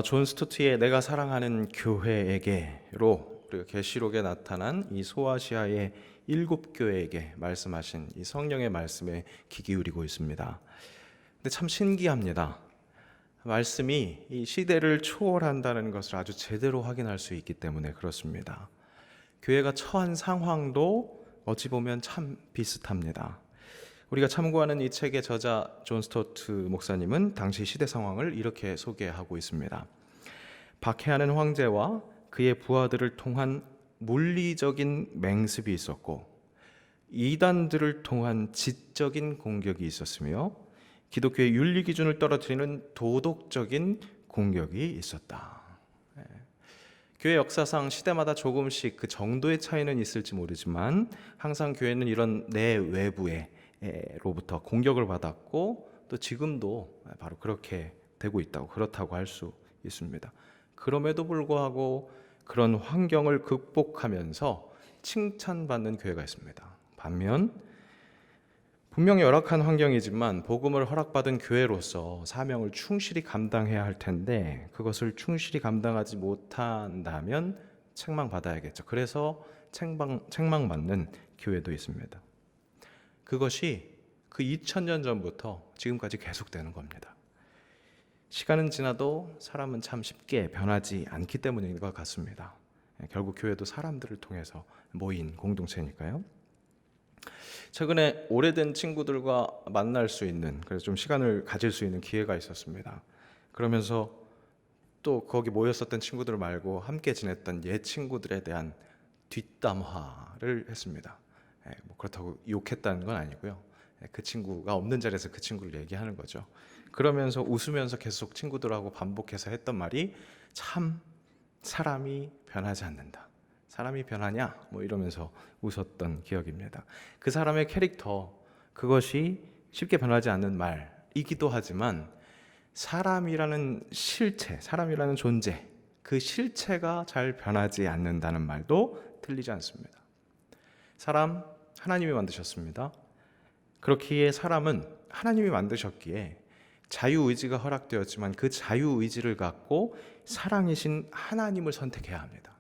존 스토트의 내가 사랑하는 교회에게로 그리고 계시록에 나타난 이 소아시아의 7교회에게 말씀하신 이 성령의 말씀에 귀 기울이고 있습니다. 근데 참 신기합니다. 말씀이 이 시대를 초월한다는 것을 아주 제대로 확인할 수 있기 때문에 그렇습니다. 교회가 처한 상황도 어찌 보면 참 비슷합니다. 우리가 참고하는 이 책의 저자 존 스토트 목사님은 당시 시대 상황을 이렇게 소개하고 있습니다. 박해하는 황제와 그의 부하들을 통한 물리적인 맹습이 있었고 이단들을 통한 지적인 공격이 있었으며 기독교의 윤리 기준을 떨어뜨리는 도덕적인 공격이 있었다. 교회 역사상 시대마다 조금씩 그 정도의 차이는 있을지 모르지만 항상 교회는 이런 내외부로부터 공격을 받았고 또 지금도 바로 그렇게 되고 있다고 그렇다고 할 수 있습니다. 그럼에도 불구하고 그런 환경을 극복하면서 칭찬받는 교회가 있습니다. 반면 분명히 열악한 환경이지만 복음을 허락받은 교회로서 사명을 충실히 감당해야 할 텐데 그것을 충실히 감당하지 못한다면 책망받아야겠죠. 그래서 책망받는 교회도 있습니다. 그것이 그 2000년 전부터 지금까지 계속되는 겁니다. 시간은 지나도 사람은 참 쉽게 변하지 않기 때문인 것 같습니다. 결국 교회도 사람들을 통해서 모인 공동체니까요. 최근에 오래된 친구들과 만날 수 있는, 그래서 좀 시간을 가질 수 있는 기회가 있었습니다. 그러면서 또 거기 모였었던 친구들 말고 함께 지냈던 옛 친구들에 대한 뒷담화를 했습니다. 뭐 그렇다고 욕했다는 건 아니고요. 그 친구가 없는 자리에서 그 친구를 얘기하는 거죠. 그러면서 웃으면서 계속 친구들하고 반복해서 했던 말이 참 사람이 변하지 않는다. 사람이 변하냐? 뭐 이러면서 웃었던 기억입니다. 그 사람의 캐릭터, 그것이 쉽게 변하지 않는 말이기도 하지만 사람이라는 실체, 사람이라는 존재, 그 실체가 잘 변하지 않는다는 말도 틀리지 않습니다. 사람, 하나님이 만드셨습니다. 그렇기에 사람은 하나님이 만드셨기에 자유의지가 허락되었지만 그 자유의지를 갖고 사랑이신 하나님을 선택해야 합니다.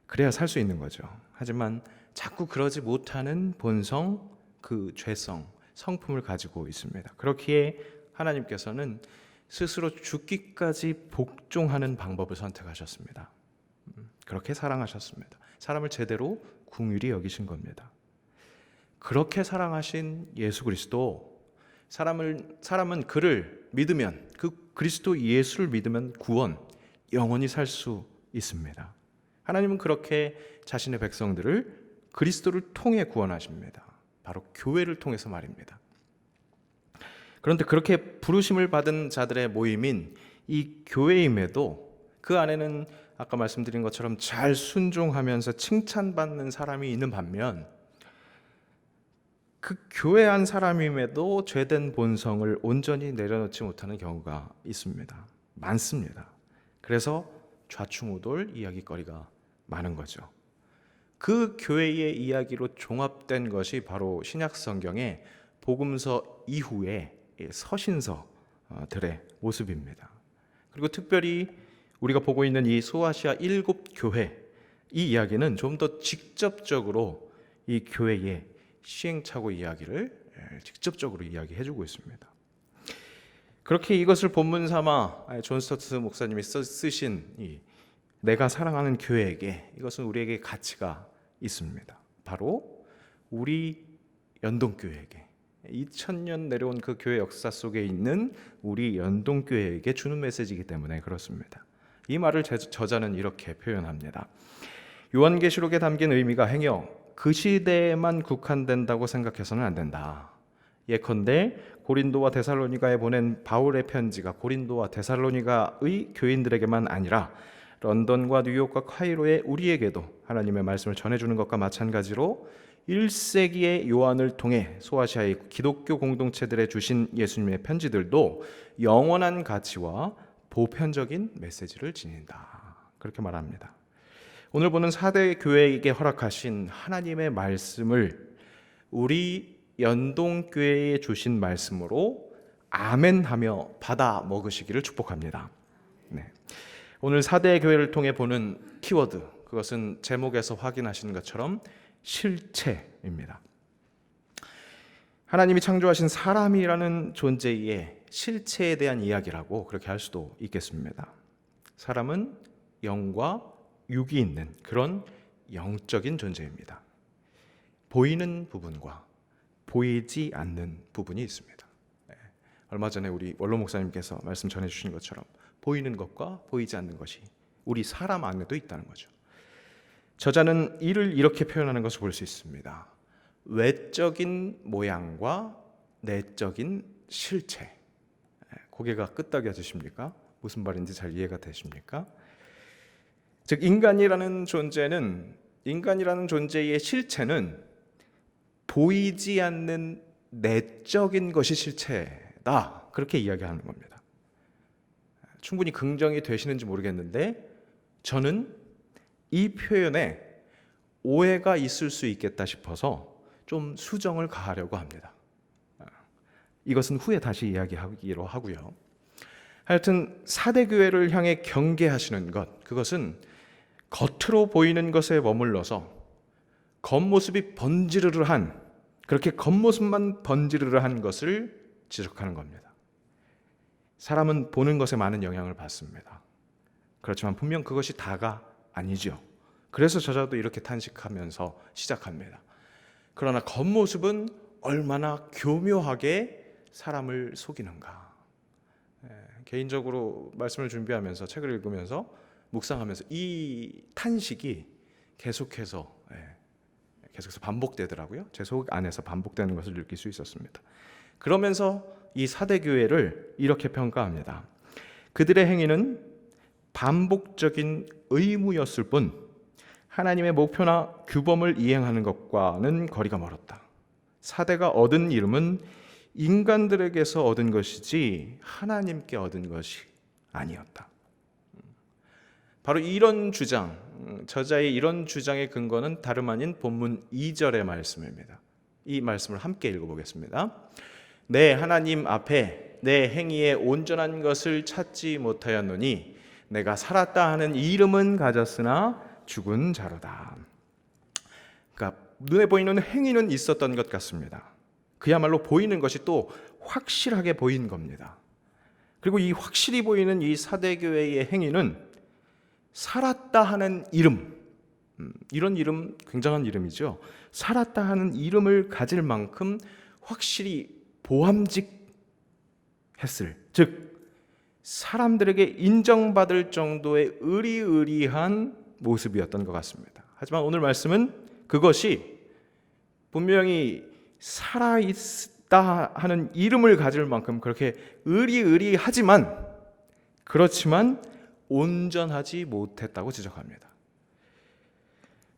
그래야 살 수 있는 거죠. 하지만 자꾸 그러지 못하는 본성, 그 죄성, 성품을 가지고 있습니다. 그렇기에 하나님께서는 스스로 죽기까지 복종하는 방법을 선택하셨습니다. 그렇게 사랑하셨습니다. 사람을 제대로 긍휼히 여기신 겁니다. 그렇게 사랑하신 예수 그리스도, 사람은 그를 믿으면, 그 그리스도 예수를 믿으면 구원, 영원히 살 수 있습니다. 하나님은 그렇게 자신의 백성들을 그리스도를 통해 구원하십니다. 바로 교회를 통해서 말입니다. 그런데 그렇게 부르심을 받은 자들의 모임인 이 교회임에도 그 안에는 아까 말씀드린 것처럼 잘 순종하면서 칭찬받는 사람이 있는 반면 그 교회 안 사람임에도 죄된 본성을 온전히 내려놓지 못하는 경우가 있습니다. 많습니다. 그래서 좌충우돌 이야기거리가 많은 거죠. 그 교회의 이야기로 종합된 것이 바로 신약 성경의 복음서 이후의 서신서들의 모습입니다. 그리고 특별히 우리가 보고 있는 이 소아시아 7교회, 이 이야기는 좀 더 직접적으로 이 교회의 시행착오 이야기를 직접적으로 이야기해주고 있습니다. 그렇게 이것을 본문 삼아 존 스토트 목사님이 쓰신 이 내가 사랑하는 교회에게, 이것은 우리에게 가치가 있습니다. 바로 우리 연동교회에게, 2000년 내려온 그 교회 역사 속에 있는 우리 연동교회에게 주는 메시지이기 때문에 그렇습니다. 이 말을 저자는 이렇게 표현합니다. 요한계시록에 담긴 의미가 행여 그 시대에만 국한된다고 생각해서는 안 된다. 예컨대 고린도와 데살로니가에 보낸 바울의 편지가 고린도와 데살로니가의 교인들에게만 아니라 런던과 뉴욕과 카이로의 우리에게도 하나님의 말씀을 전해주는 것과 마찬가지로 1세기의 요한을 통해 소아시아의 기독교 공동체들에 주신 예수님의 편지들도 영원한 가치와 보편적인 메시지를 지닌다. 그렇게 말합니다. 오늘 보는 4대 교회에게 허락하신 하나님의 말씀을 우리 연동교회에 주신 말씀으로 아멘하며 받아 먹으시기를 축복합니다. 네. 오늘 4대 교회를 통해 보는 키워드, 그것은 제목에서 확인하시는 것처럼 실체입니다. 하나님이 창조하신 사람이라는 존재의 실체에 대한 이야기라고 그렇게 할 수도 있겠습니다. 사람은 영과 육이 있는 그런 영적인 존재입니다. 보이는 부분과 보이지 않는 부분이 있습니다. 얼마 전에 우리 원로 목사님께서 말씀 전해주신 것처럼 보이는 것과 보이지 않는 것이 우리 사람 안에도 있다는 거죠. 저자는 이를 이렇게 표현하는 것을 볼 수 있습니다. 외적인 모양과 내적인 실체. 고개가 끄덕여지십니까? 무슨 말인지 잘 이해가 되십니까? 즉 인간이라는 존재의 실체는 보이지 않는 내적인 것이 실체다. 그렇게 이야기하는 겁니다. 충분히 긍정이 되시는지 모르겠는데 저는 이 표현에 오해가 있을 수 있겠다 싶어서 좀 수정을 가하려고 합니다. 이것은 후에 다시 이야기하기로 하고요. 하여튼 4대 교회를 향해 경계하시는 것, 그것은 겉으로 보이는 것에 머물러서 겉모습이 번지르르한, 그렇게 겉모습만 번지르르한 것을 지적하는 겁니다. 사람은 보는 것에 많은 영향을 받습니다. 그렇지만 분명 그것이 다가 아니죠. 그래서 저자도 이렇게 탄식하면서 시작합니다. 그러나 겉모습은 얼마나 교묘하게 사람을 속이는가. 개인적으로 말씀을 준비하면서 책을 읽으면서 묵상하면서 이 탄식이 계속해서 반복되더라고요. 제 속 안에서 반복되는 것을 느낄 수 있었습니다. 그러면서 이 4대 교회를 이렇게 평가합니다. 그들의 행위는 반복적인 의무였을 뿐 하나님의 목표나 규범을 이행하는 것과는 거리가 멀었다. 4대가 얻은 이름은 인간들에게서 얻은 것이지 하나님께 얻은 것이 아니었다. 바로 이런 주장, 저자의 이런 주장의 근거는 다름 아닌 본문 2절의 말씀입니다. 이 말씀을 함께 읽어보겠습니다. 내 하나님 앞에 내 행위에 온전한 것을 찾지 못하였노니 내가 살았다 하는 이름은 가졌으나 죽은 자로다. 그러니까 눈에 보이는 행위는 있었던 것 같습니다. 그야말로 보이는 것이 또 확실하게 보인 겁니다. 그리고 이 확실히 보이는 이 4대 교회의 행위는 살았다 하는 이름, 이런 이름 굉장한 이름이죠. 살았다 하는 이름을 가질 만큼 확실히 보암직했을, 즉 사람들에게 인정받을 정도의 의리의리한 모습이었던 것 같습니다. 하지만 오늘 말씀은 그것이 분명히 살아있다 하는 이름을 가질 만큼 그렇게 의리의리하지만 그렇지만 온전하지 못했다고 지적합니다.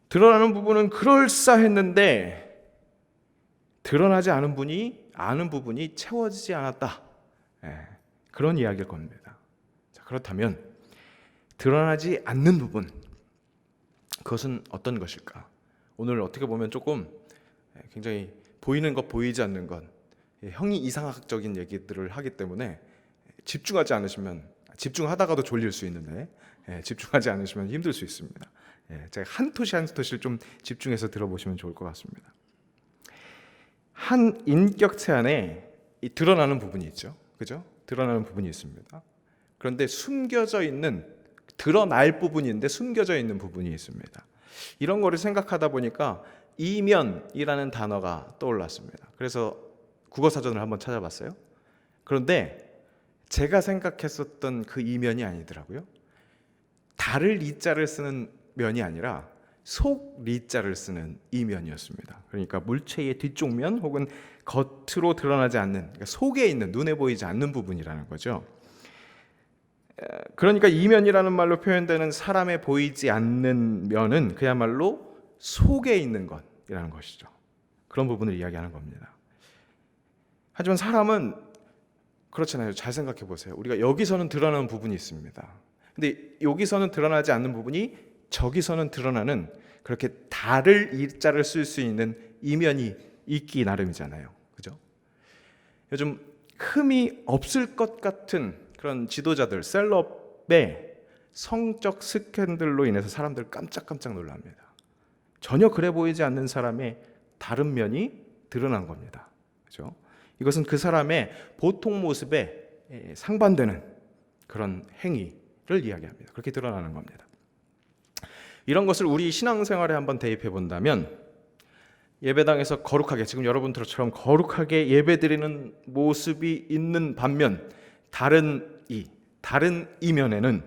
드러나는 부분은 그럴싸했는데 드러나지 않은 부분이 채워지지 않았다. 그런 이야기일 겁니다. 자, 그렇다면 드러나지 않는 부분, 그것은 어떤 것일까? 오늘 어떻게 보면 조금 굉장히 보이는 것, 보이지 않는 것, 형이 이상학적인 얘기들을 하기 때문에 집중하지 않으시면, 집중하다가도 졸릴 수 있는데 집중하지 않으시면 힘들 수 있습니다. 제가 한 토시 한 토시를 좀 집중해서 들어보시면 좋을 것 같습니다. 한 인격체 안에 드러나는 부분이 있죠. 그죠? 드러나는 부분이 있습니다. 그런데 드러날 부분인데 숨겨져 있는 부분이 있습니다. 이런 거를 생각하다 보니까 이면이라는 단어가 떠올랐습니다. 그래서 국어사전을 한번 찾아봤어요. 그런데 제가 생각했었던 그 이면이 아니더라고요. 달을 이자를 쓰는 면이 아니라 속 리자를 쓰는 이면이었습니다. 그러니까 물체의 뒤쪽 면 혹은 겉으로 드러나지 않는, 그러니까 속에 있는, 눈에 보이지 않는 부분이라는 거죠. 그러니까 이면이라는 말로 표현되는 사람의 보이지 않는 면은 그야말로 속에 있는 것이라는 것이죠. 그런 부분을 이야기하는 겁니다. 하지만 사람은 그렇잖아요. 잘 생각해 보세요. 우리가 여기서는 드러나는 부분이 있습니다. 근데 여기서는 드러나지 않는 부분이 저기서는 드러나는, 그렇게 달을 이자를 쓸 수 있는 이면이 있기 나름이잖아요. 그죠? 요즘 흠이 없을 것 같은 그런 지도자들, 셀럽 기업의 성적 스캔들로 인해서 사람들 깜짝깜짝 놀랍니다. 전혀 그래 보이지 않는 사람의 다른 면이 드러난 겁니다. 그렇죠? 이것은 그 사람의 보통 모습에 상반되는 그런 행위를 이야기합니다. 그렇게 드러나는 겁니다. 이런 것을 우리 신앙생활에 한번 대입해 본다면 예배당에서 거룩하게, 지금 여러분들처럼 거룩하게 예배드리는 모습이 있는 반면 다른 이면에는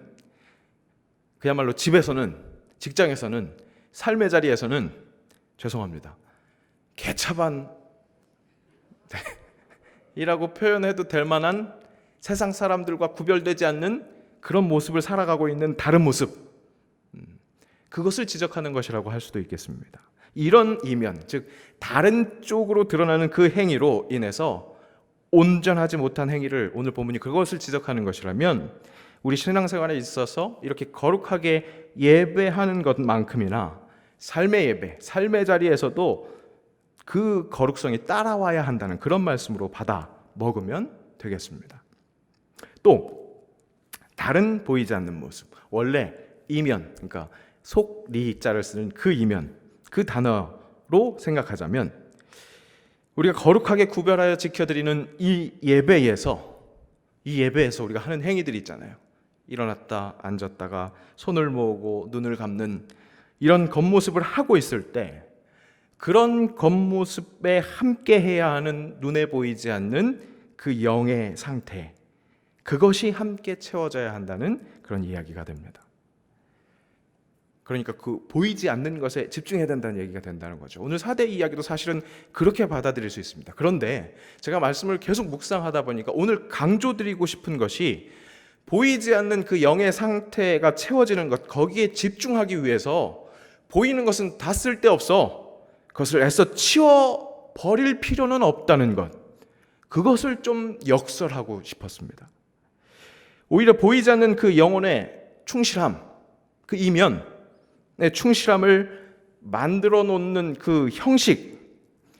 그야말로 집에서는, 직장에서는, 삶의 자리에서는 죄송합니다, 개차반 이라고 표현해도 될 만한 세상 사람들과 구별되지 않는 그런 모습을 살아가고 있는 다른 모습, 그것을 지적하는 것이라고 할 수도 있겠습니다. 이런 이면, 즉 다른 쪽으로 드러나는 그 행위로 인해서 온전하지 못한 행위를, 오늘 본문이 그것을 지적하는 것이라면 우리 신앙생활에 있어서 이렇게 거룩하게 예배하는 것만큼이나 삶의 예배, 삶의 자리에서도 그 거룩성이 따라와야 한다는 그런 말씀으로 받아 먹으면 되겠습니다. 또 다른 보이지 않는 모습, 원래 이면, 그러니까 속리자를 쓰는 그 이면, 그 단어로 생각하자면 우리가 거룩하게 구별하여 지켜드리는 이 예배에서 우리가 하는 행위들이 있잖아요. 일어났다 앉았다가 손을 모으고 눈을 감는 이런 겉모습을 하고 있을 때 그런 겉모습에 함께 해야 하는 눈에 보이지 않는 그 영의 상태, 그것이 함께 채워져야 한다는 그런 이야기가 됩니다. 그러니까 그 보이지 않는 것에 집중해야 된다는 얘기가 된다는 거죠. 오늘 4대 이야기도 사실은 그렇게 받아들일 수 있습니다. 그런데 제가 말씀을 계속 묵상하다 보니까 오늘 강조드리고 싶은 것이 보이지 않는 그 영의 상태가 채워지는 것, 거기에 집중하기 위해서 보이는 것은 다 쓸데없어, 그것을 애써 치워버릴 필요는 없다는 것, 그것을 좀 역설하고 싶었습니다. 오히려 보이지 않는 그 영혼의 충실함, 그 이면, 충실함을 만들어 놓는 그 형식,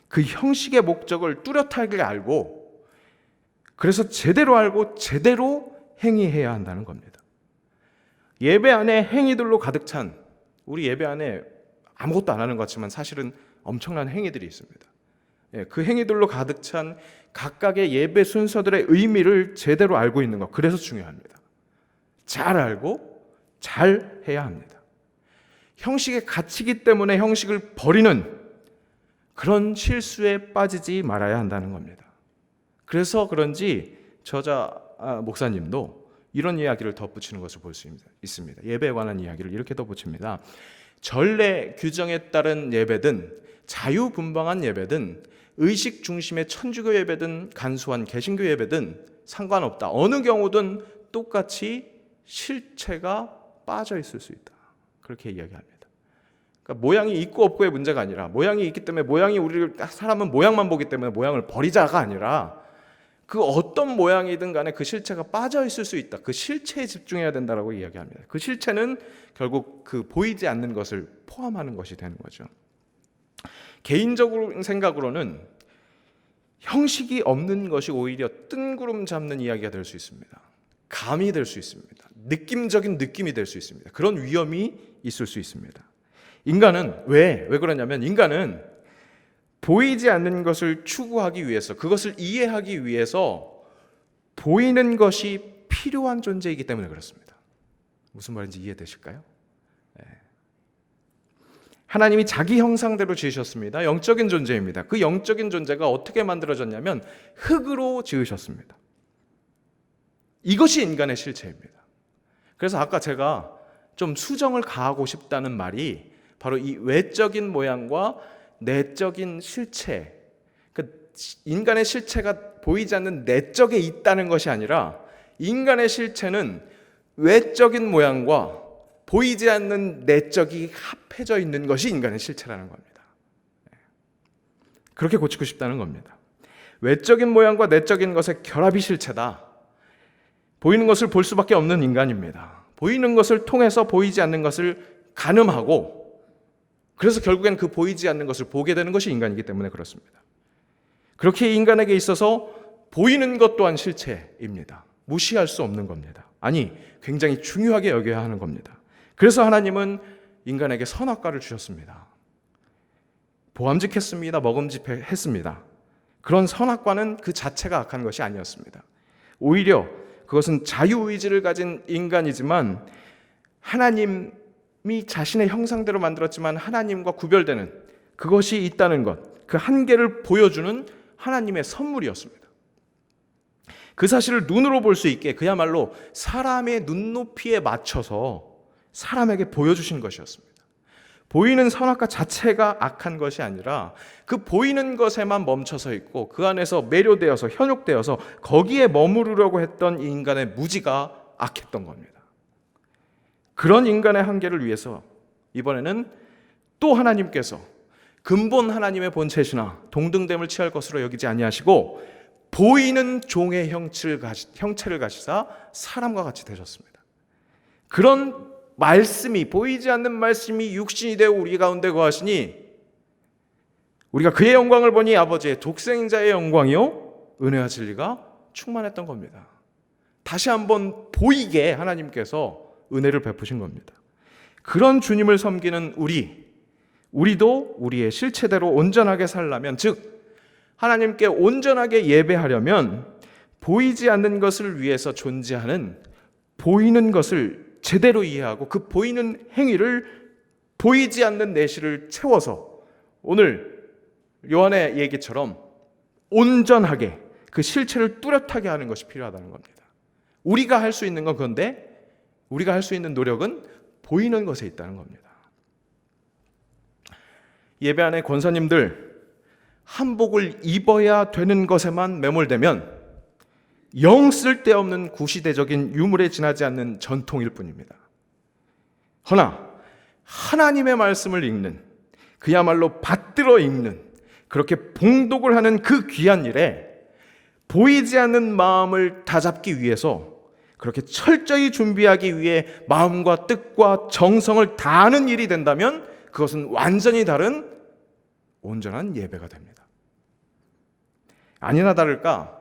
그 형식의 목적을 뚜렷하게 알고, 그래서 제대로 알고 제대로 행위해야 한다는 겁니다. 예배 안에 행위들로 가득 찬, 우리 예배 안에 아무것도 안 하는 것 같지만 사실은 엄청난 행위들이 있습니다. 그 행위들로 가득 찬 각각의 예배 순서들의 의미를 제대로 알고 있는 것, 그래서 중요합니다. 잘 알고 잘 해야 합니다. 형식에 갇히기 때문에 형식을 버리는 그런 실수에 빠지지 말아야 한다는 겁니다. 그래서 그런지 저자 목사님도 이런 이야기를 덧붙이는 것을 볼 수 있습니다. 예배에 관한 이야기를 이렇게 덧붙입니다. 전례 규정에 따른 예배든 자유분방한 예배든 의식 중심의 천주교 예배든 간소한 개신교 예배든 상관없다. 어느 경우든 똑같이 실체가 빠져 있을 수 있다. 그렇게 이야기합니다. 그러니까 모양이 있고 없고의 문제가 아니라, 모양이 있기 때문에 사람은 모양만 보기 때문에 모양을 버리자가 아니라 그 어떤 모양이든 간에 그 실체가 빠져 있을 수 있다. 그 실체에 집중해야 된다라고 이야기합니다. 그 실체는 결국 그 보이지 않는 것을 포함하는 것이 되는 거죠. 개인적으로 생각으로는 형식이 없는 것이 오히려 뜬구름 잡는 이야기가 될 수 있습니다. 감이 될 수 있습니다. 느낌적인 느낌이 될 수 있습니다. 그런 위험이 있을 수 있습니다. 인간은 왜 그러냐면, 인간은 보이지 않는 것을 추구하기 위해서, 그것을 이해하기 위해서 보이는 것이 필요한 존재이기 때문에 그렇습니다. 무슨 말인지 이해되실까요? 하나님이 자기 형상대로 지으셨습니다. 영적인 존재입니다. 그 영적인 존재가 어떻게 만들어졌냐면 흙으로 지으셨습니다. 이것이 인간의 실체입니다. 그래서 아까 제가 좀 수정을 가하고 싶다는 말이 바로 이 외적인 모양과 내적인 실체, 그 인간의 실체가 보이지 않는 내적에 있다는 것이 아니라 인간의 실체는 외적인 모양과 보이지 않는 내적이 합해져 있는 것이 인간의 실체라는 겁니다. 그렇게 고치고 싶다는 겁니다. 외적인 모양과 내적인 것의 결합이 실체다. 보이는 것을 볼 수밖에 없는 인간입니다. 보이는 것을 통해서 보이지 않는 것을 가늠하고, 그래서 결국엔 그 보이지 않는 것을 보게 되는 것이 인간이기 때문에 그렇습니다. 그렇게 인간에게 있어서 보이는 것 또한 실체입니다. 무시할 수 없는 겁니다. 아니, 굉장히 중요하게 여겨야 하는 겁니다. 그래서 하나님은 인간에게 선악과를 주셨습니다. 보암직했습니다. 먹음직했습니다. 그런 선악과는 그 자체가 악한 것이 아니었습니다. 오히려 그것은 자유의지를 가진 인간이지만 하나님이 자신의 형상대로 만들었지만 하나님과 구별되는 그것이 있다는 것, 그 한계를 보여주는 하나님의 선물이었습니다. 그 사실을 눈으로 볼 수 있게 그야말로 사람의 눈높이에 맞춰서 사람에게 보여주신 것이었습니다. 보이는 선악과 자체가 악한 것이 아니라 그 보이는 것에만 멈춰서 있고 그 안에서 매료되어서 현혹되어서 거기에 머무르려고 했던 이 인간의 무지가 악했던 겁니다. 그런 인간의 한계를 위해서 이번에는 또 하나님께서 근본 하나님의 본체시나 동등됨을 취할 것으로 여기지 아니하시고 보이는 종의 형체를 가지사 사람과 같이 되셨습니다. 그런 말씀이, 보이지 않는 말씀이 육신이 되어 우리 가운데 거하시니 우리가 그의 영광을 보니 아버지의 독생자의 영광이요 은혜와 진리가 충만했던 겁니다. 다시 한번 보이게 하나님께서 은혜를 베푸신 겁니다. 그런 주님을 섬기는 우리도 우리의 실체대로 온전하게 살려면, 즉 하나님께 온전하게 예배하려면 보이지 않는 것을 위해서 존재하는 보이는 것을 제대로 이해하고 그 보이는 행위를 보이지 않는 내실을 채워서 오늘 요한의 얘기처럼 온전하게 그 실체를 뚜렷하게 하는 것이 필요하다는 겁니다. 우리가 할 수 있는 건 그건데 우리가 할 수 있는 노력은 보이는 것에 있다는 겁니다. 예배 안에 권사님들 한복을 입어야 되는 것에만 매몰되면 영 쓸데없는 구시대적인 유물에 지나지 않는 전통일 뿐입니다. 허나 하나님의 말씀을 읽는, 그야말로 받들어 읽는, 그렇게 봉독을 하는 그 귀한 일에 보이지 않는 마음을 다잡기 위해서 그렇게 철저히 준비하기 위해 마음과 뜻과 정성을 다하는 일이 된다면 그것은 완전히 다른 온전한 예배가 됩니다. 아니나 다를까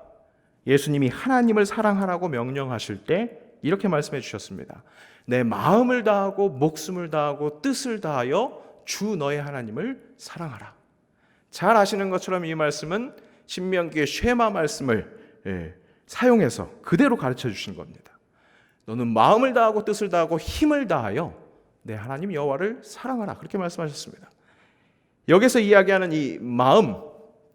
예수님이 하나님을 사랑하라고 명령하실 때 이렇게 말씀해 주셨습니다. 내 마음을 다하고 목숨을 다하고 뜻을 다하여 주 너의 하나님을 사랑하라. 잘 아시는 것처럼 이 말씀은 신명기의 쉐마 말씀을 사용해서 그대로 가르쳐 주신 겁니다. 너는 마음을 다하고 뜻을 다하고 힘을 다하여 내 하나님 여호와를 사랑하라. 그렇게 말씀하셨습니다. 여기서 이야기하는 이 마음,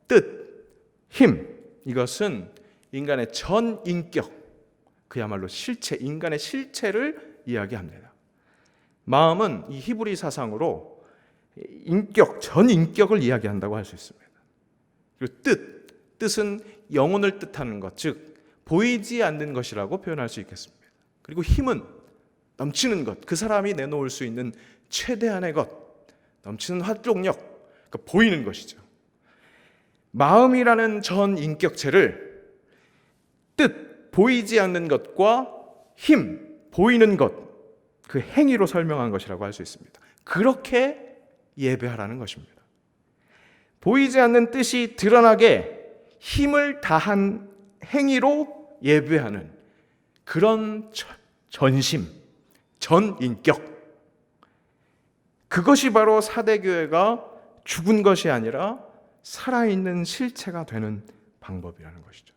뜻, 힘, 이것은 인간의 전 인격, 그야말로 실체, 인간의 실체를 이야기합니다. 마음은 이 히브리 사상으로 인격, 전 인격을 이야기한다고 할 수 있습니다. 그리고 뜻은 영혼을 뜻하는 것, 즉 보이지 않는 것이라고 표현할 수 있겠습니다. 그리고 힘은 넘치는 것, 그 사람이 내놓을 수 있는 최대한의 것, 넘치는 활동력, 그러니까 보이는 것이죠. 마음이라는 전 인격체를 뜻, 보이지 않는 것과 힘, 보이는 것, 그 행위로 설명한 것이라고 할 수 있습니다. 그렇게 예배하라는 것입니다. 보이지 않는 뜻이 드러나게 힘을 다한 행위로 예배하는 그런 전심, 전인격, 그것이 바로 사대교회가 죽은 것이 아니라 살아있는 실체가 되는 방법이라는 것이죠.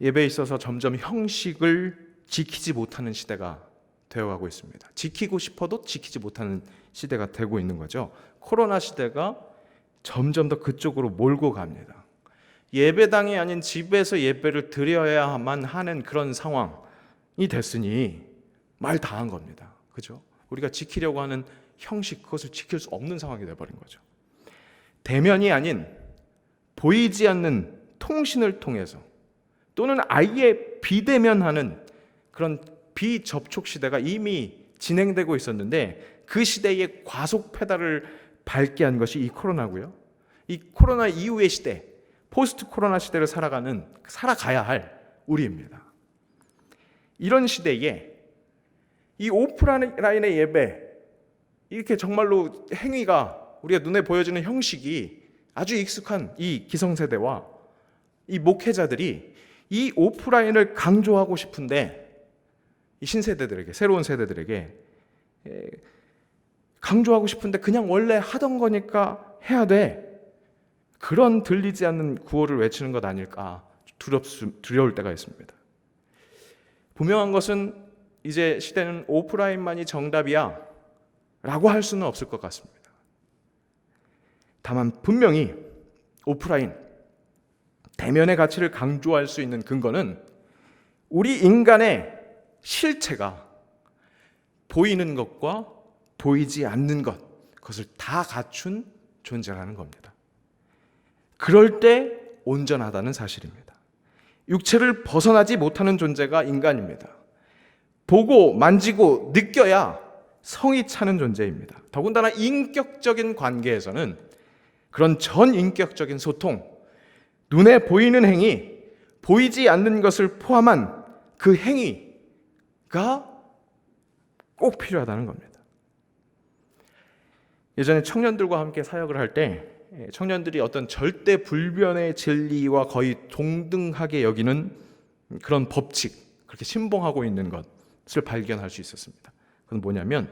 예배에 있어서 점점 형식을 지키지 못하는 시대가 되어가고 있습니다. 지키고 싶어도 지키지 못하는 시대가 되고 있는 거죠. 코로나 시대가 점점 더 그쪽으로 몰고 갑니다. 예배당이 아닌 집에서 예배를 드려야만 하는 그런 상황이 됐으니 말 다 한 겁니다. 그죠? 우리가 지키려고 하는 형식, 그것을 지킬 수 없는 상황이 되어버린 거죠. 대면이 아닌 보이지 않는 통신을 통해서 또는 아예 비대면하는 그런 비접촉 시대가 이미 진행되고 있었는데 그 시대의 과속 페달을 밟게 한 것이 이 코로나고요. 이 코로나 이후의 시대, 포스트 코로나 시대를 살아가야 할 우리입니다. 이런 시대에 이 오프라인의 예배, 이렇게 정말로 행위가 우리가 눈에 보여지는 형식이 아주 익숙한 이 기성세대와 이 목회자들이 이 오프라인을 강조하고 싶은데 이 신세대들에게, 새로운 세대들에게 강조하고 싶은데 그냥 원래 하던 거니까 해야 돼. 그런 들리지 않는 구호를 외치는 것 아닐까 두려울 때가 있습니다. 분명한 것은 이제 시대는 오프라인만이 정답이야 라고 할 수는 없을 것 같습니다. 다만 분명히 오프라인, 대면의 가치를 강조할 수 있는 근거는 우리 인간의 실체가 보이는 것과 보이지 않는 것, 그것을 다 갖춘 존재라는 겁니다. 그럴 때 온전하다는 사실입니다. 육체를 벗어나지 못하는 존재가 인간입니다. 보고 만지고 느껴야 성이 차는 존재입니다. 더군다나 인격적인 관계에서는 그런 전인격적인 소통, 눈에 보이는 행위, 보이지 않는 것을 포함한 그 행위가 꼭 필요하다는 겁니다. 예전에 청년들과 함께 사역을 할 때 청년들이 어떤 절대 불변의 진리와 거의 동등하게 여기는 그런 법칙, 그렇게 신봉하고 있는 것을 발견할 수 있었습니다. 그건 뭐냐면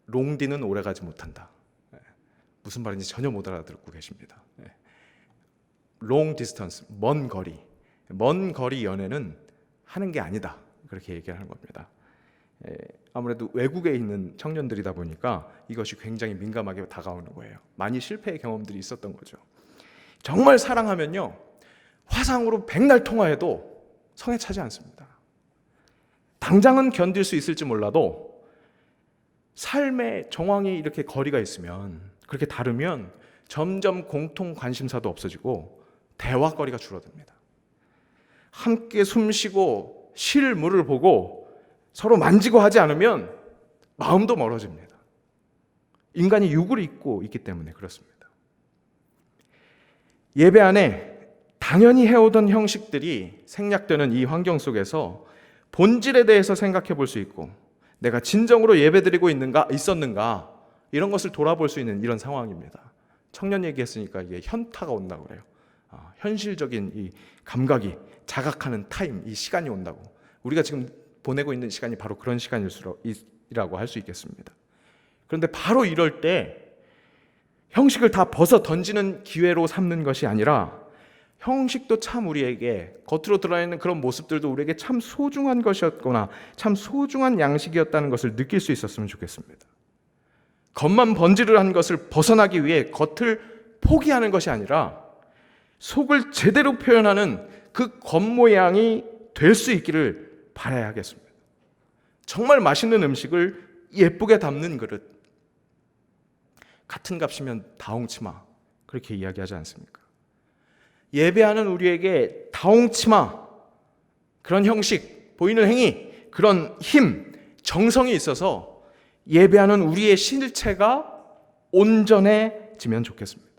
롱디는 오래가지 못한다. 무슨 말인지 전혀 못 알아듣고 계십니다. long distance, 먼 거리 연애는 하는 게 아니다. 그렇게 얘기하는 겁니다. 아무래도 외국에 있는 청년들이다 보니까 이것이 굉장히 민감하게 다가오는 거예요. 많이 실패의 경험들이 있었던 거죠. 정말 사랑하면요, 화상으로 백날 통화해도 성에 차지 않습니다. 당장은 견딜 수 있을지 몰라도 삶의 정황이 이렇게 거리가 있으면, 그렇게 다르면 점점 공통 관심사도 없어지고 대화거리가 줄어듭니다. 함께 숨쉬고 쉴 물을 보고 서로 만지고 하지 않으면 마음도 멀어집니다. 인간이 육을 입고 있기 때문에 그렇습니다. 예배 안에 당연히 해오던 형식들이 생략되는 이 환경 속에서 본질에 대해서 생각해 볼 수 있고, 내가 진정으로 예배드리고 있었는가, 이런 것을 돌아볼 수 있는 이런 상황입니다. 청년 얘기했으니까 이게 현타가 온다고 그래요. 현실적인 이 감각이 자각하는 타임, 이 시간이 온다고. 우리가 지금 보내고 있는 시간이 바로 그런 시간이라고 할 수 있겠습니다. 그런데 바로 이럴 때 형식을 다 벗어 던지는 기회로 삼는 것이 아니라, 형식도 참 우리에게, 겉으로 드러나는 그런 모습들도 우리에게 참 소중한 것이었거나 참 소중한 양식이었다는 것을 느낄 수 있었으면 좋겠습니다. 겉만 번지르한 것을 벗어나기 위해 겉을 포기하는 것이 아니라 속을 제대로 표현하는 그 겉모양이 될 수 있기를 바라야 하겠습니다. 정말 맛있는 음식을 예쁘게 담는 그릇, 같은 값이면 다홍치마, 그렇게 이야기하지 않습니까? 예배하는 우리에게 다홍치마, 그런 형식, 보이는 행위, 그런 힘, 정성이 있어서 예배하는 우리의 실체가 온전해지면 좋겠습니다.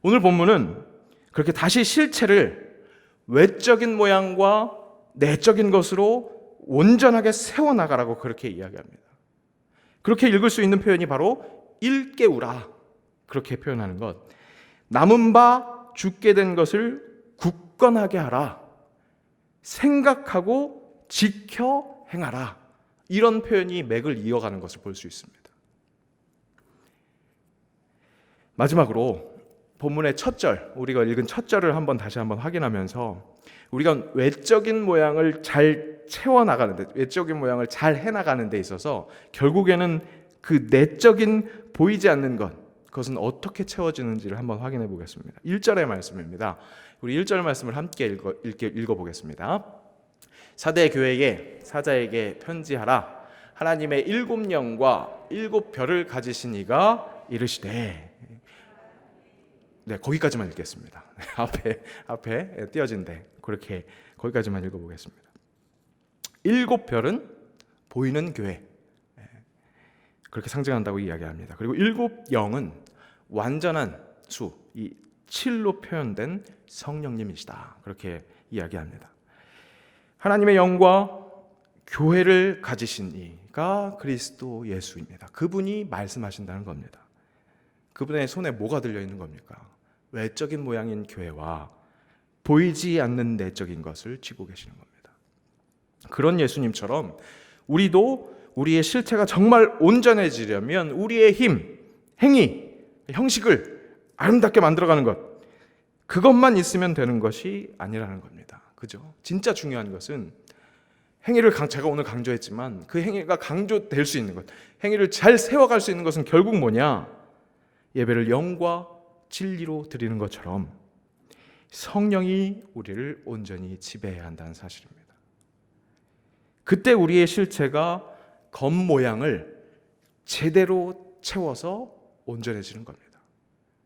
오늘 본문은 그렇게 다시 실체를 외적인 모양과 내적인 것으로 온전하게 세워나가라고 그렇게 이야기합니다. 그렇게 읽을 수 있는 표현이 바로 일깨우라, 그렇게 표현하는 것. 남은 바 죽게 된 것을 굳건하게 하라, 생각하고 지켜 행하라, 이런 표현이 맥을 이어가는 것을 볼 수 있습니다. 마지막으로 본문의 첫 절, 우리가 읽은 첫 절을 다시 한번 확인하면서 우리가 외적인 모양을 잘 채워나가는데, 외적인 모양을 잘 해나가는 데 있어서 결국에는 그 내적인 보이지 않는 것, 그것은 어떻게 채워지는지를 한번 확인해 보겠습니다. 1절의 말씀입니다. 우리 1절 말씀을 함께 읽어보겠습니다. 사대 교회에 사자에게 편지하라. 하나님의 7영과 7별을 가지신 이가 이르시되. 네, 거기까지만 읽겠습니다. 앞에 띄어진데 그렇게 거기까지만 읽어보겠습니다. 7별은 보이는 교회, 그렇게 상징한다고 이야기합니다. 그리고 7영은 완전한 수, 이 7로 표현된 성령님이시다, 그렇게 이야기합니다. 하나님의 영과 교회를 가지신 이가 그리스도 예수입니다. 그분이 말씀하신다는 겁니다. 그분의 손에 뭐가 들려있는 겁니까? 외적인 모양인 교회와 보이지 않는 내적인 것을 지고 계시는 겁니다. 그런 예수님처럼 우리도 우리의 실체가 정말 온전해지려면 우리의 힘, 행위, 형식을 아름답게 만들어가는 것, 그것만 있으면 되는 것이 아니라는 겁니다. 그죠? 진짜 중요한 것은 행위를 제가 오늘 강조했지만 그 행위가 강조될 수 있는 것, 행위를 잘 세워갈 수 있는 것은 결국 뭐냐? 예배를 영과 진리로 드리는 것처럼 성령이 우리를 온전히 지배해야 한다는 사실입니다. 그때 우리의 실체가 겉모양을 제대로 채워서 온전해지는 겁니다.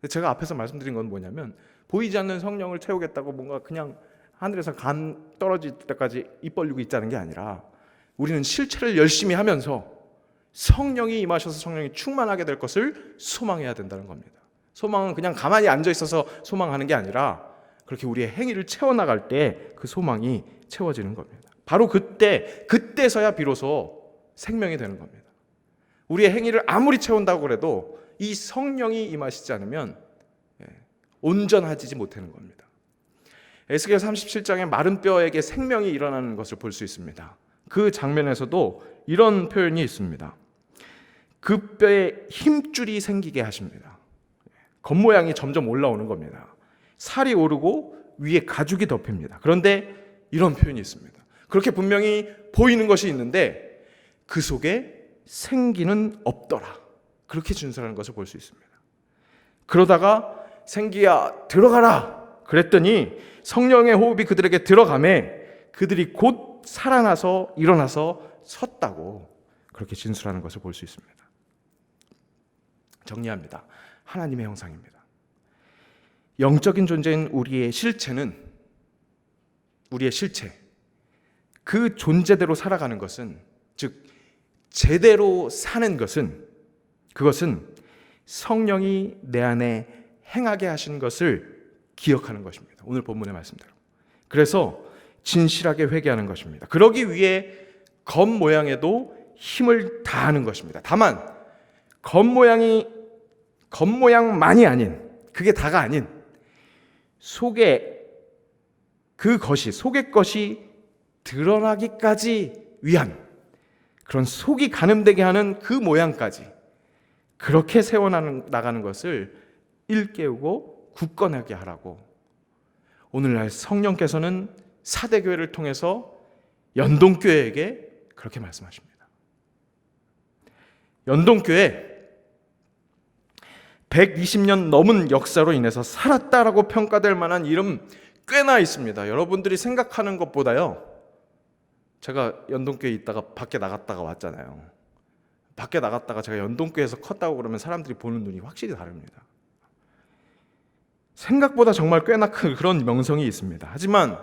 제가 앞에서 말씀드린 건 뭐냐면 보이지 않는 성령을 채우겠다고 뭔가 그냥 하늘에서 간 떨어질 때까지 입 벌리고 있다는 게 아니라 우리는 실체를 열심히 하면서 성령이 임하셔서 성령이 충만하게 될 것을 소망해야 된다는 겁니다. 소망은 그냥 가만히 앉아 있어서 소망하는 게 아니라 그렇게 우리의 행위를 채워나갈 때 그 소망이 채워지는 겁니다. 바로 그때서야 비로소 생명이 되는 겁니다. 우리의 행위를 아무리 채운다고 그래도 이 성령이 임하시지 않으면 온전하지 못하는 겁니다. 에스겔 37장에 마른 뼈에게 생명이 일어나는 것을 볼 수 있습니다. 그 장면에서도 이런 표현이 있습니다. 그 뼈에 힘줄이 생기게 하십니다. 겉모양이 점점 올라오는 겁니다. 살이 오르고 위에 가죽이 덮입니다. 그런데 이런 표현이 있습니다. 그렇게 분명히 보이는 것이 있는데 그 속에 생기는 없더라. 그렇게 준수하는 것을 볼 수 있습니다. 그러다가 생기야 들어가라 그랬더니 성령의 호흡이 그들에게 들어가매 그들이 곧 살아나서 일어나서 섰다고 그렇게 진술하는 것을 볼 수 있습니다. 정리합니다. 하나님의 형상입니다. 영적인 존재인 우리의 실체는 우리의 실체 그 존재대로 살아가는 것은 즉 제대로 사는 것은 그것은 성령이 내 안에 행하게 하신 것을 기억하는 것입니다. 오늘 본문의 말씀대로. 그래서 진실하게 회개하는 것입니다. 그러기 위해 겉모양에도 힘을 다하는 것입니다. 다만 겉모양만이 아닌 그게 다가 아닌 속의 것이 드러나기까지 위한 그런 속이 가늠되게 하는 그 모양까지 그렇게 세워나가는 것을 일깨우고 굳건하게 하라고 오늘날 성령께서는 사대교회를 통해서 연동교회에게 그렇게 말씀하십니다. 연동교회 120년 넘은 역사로 인해서 살았다라고 평가될 만한 이름 꽤나 있습니다. 여러분들이 생각하는 것보다요. 제가 연동교회에 있다가 밖에 나갔다가 왔잖아요. 밖에 나갔다가 제가 연동교회에서 컸다고 그러면 사람들이 보는 눈이 확실히 다릅니다. 생각보다 정말 꽤나 큰 그런 명성이 있습니다. 하지만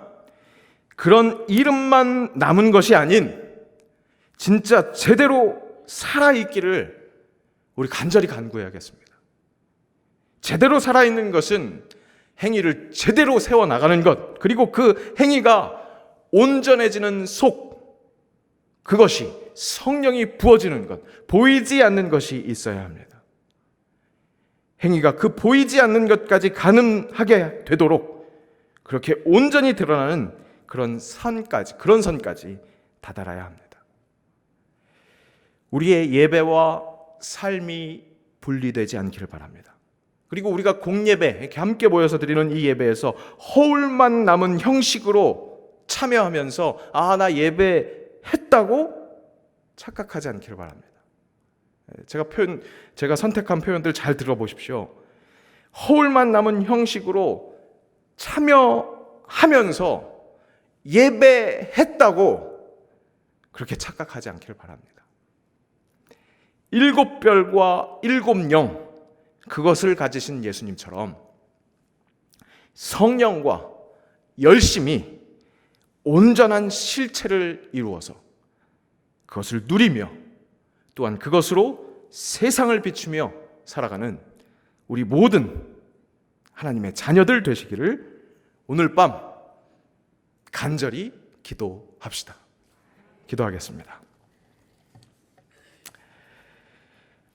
그런 이름만 남은 것이 아닌 진짜 제대로 살아있기를 우리 간절히 간구해야겠습니다. 제대로 살아있는 것은 행위를 제대로 세워나가는 것, 그리고 그 행위가 온전해지는 속, 그것이 성령이 부어지는 것, 보이지 않는 것이 있어야 합니다. 행위가 그 보이지 않는 것까지 가능하게 되도록 그렇게 온전히 드러나는 그런 선까지 다다라야 합니다. 우리의 예배와 삶이 분리되지 않기를 바랍니다. 그리고 우리가 공예배, 이렇게 함께 모여서 드리는 이 예배에서 허울만 남은 형식으로 참여하면서 나 예배했다고 착각하지 않기를 바랍니다. 제가 선택한 표현들 잘 들어보십시오. 허울만 남은 형식으로 참여하면서 예배했다고 그렇게 착각하지 않기를 바랍니다. 7별과 7영 그것을 가지신 예수님처럼 성령과 열심히 온전한 실체를 이루어서 그것을 누리며 또한 그것으로 세상을 비추며 살아가는 우리 모든 하나님의 자녀들 되시기를 오늘 밤 간절히 기도합시다. 기도하겠습니다.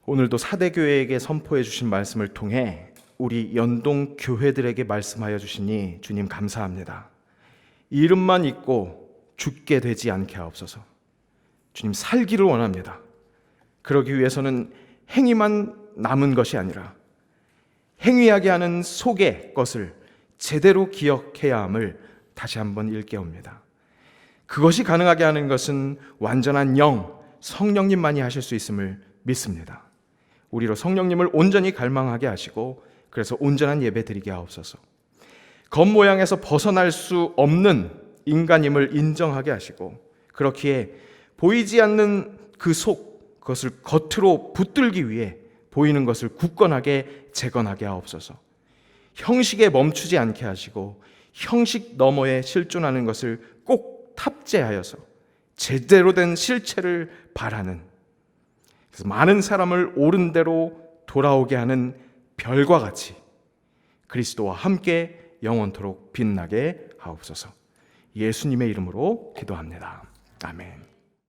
오늘도 사대교회에게 선포해 주신 말씀을 통해 우리 연동 교회들에게 말씀하여 주시니 주님 감사합니다. 이름만 있고 죽게 되지 않게 하옵소서. 주님, 살기를 원합니다. 그러기 위해서는 행위만 남은 것이 아니라 행위하게 하는 속의 것을 제대로 기억해야 함을 다시 한번 일깨웁니다. 그것이 가능하게 하는 것은 완전한 영, 성령님만이 하실 수 있음을 믿습니다. 우리로 성령님을 온전히 갈망하게 하시고 그래서 온전한 예배 드리게 하옵소서. 겉모양에서 벗어날 수 없는 인간임을 인정하게 하시고 그렇기에 보이지 않는 그 속, 그것을 겉으로 붙들기 위해 보이는 것을 굳건하게 재건하게 하옵소서. 형식에 멈추지 않게 하시고 형식 너머에 실존하는 것을 꼭 탑재하여서 제대로 된 실체를 바라는, 그래서 많은 사람을 옳은 대로 돌아오게 하는 별과 같이 그리스도와 함께 영원토록 빛나게 하옵소서. 예수님의 이름으로 기도합니다. 아멘.